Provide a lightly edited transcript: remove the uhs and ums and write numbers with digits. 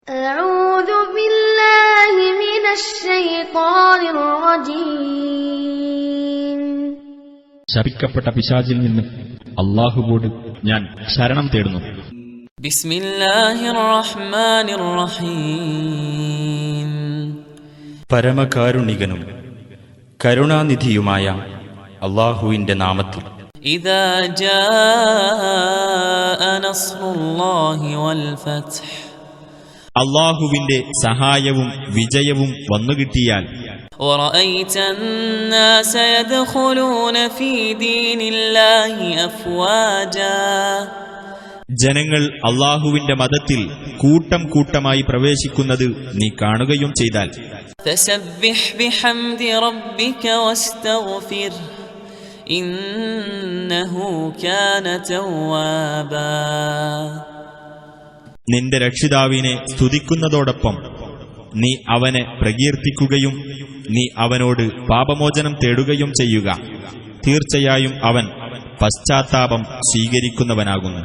أعوذ بالله من الشيطان الرجيم. ശപിക്കപ്പെട്ട പിശാചിൽ നിന്ന് അല്ലാഹുവോട് ഞാൻ ശരണം തേടുന്നു. ബിസ്മില്ലാഹിർ റഹ്മാനിർ റഹീം. പരമകാരുണികനും കരുണാനിധിയുമായ അല്ലാഹുവിന്റെ നാമത്തിൽ. ഇദാ ജാഅ നസ്റുല്ലാഹി വൽ ഫത്ഹ്. അല്ലാഹുവിന്റെ സഹായവും വിജയവും വന്നുകിട്ടിയാൽ വറഅയ്ത അന്നാസ യദ്ഖുലൂന ഫീ ദീനില്ലാഹി അഫ്വാജാ. ജനങ്ങൾ അല്ലാഹുവിന്റെ മതത്തിൽ കൂട്ടം കൂട്ടമായി പ്രവേശിക്കുന്നത് നീ കാണുകയും ചെയ്താൽ ഫസബ്ബിഹ് ബിഹംദി റബ്ബിക വസ്തഗ്ഫിർ ഇന്നഹു കാന തവ്വാബാ. നിന്റെ രക്ഷിതാവിനെ സ്തുതിക്കുന്നതോടൊപ്പം നീ അവനെ പ്രകീർത്തിക്കുകയും നീ അവനോട് പാപമോചനം തേടുകയും ചെയ്യുക. തീർച്ചയായും അവൻ പശ്ചാത്താപം സ്വീകരിക്കുന്നവനാകുന്നു.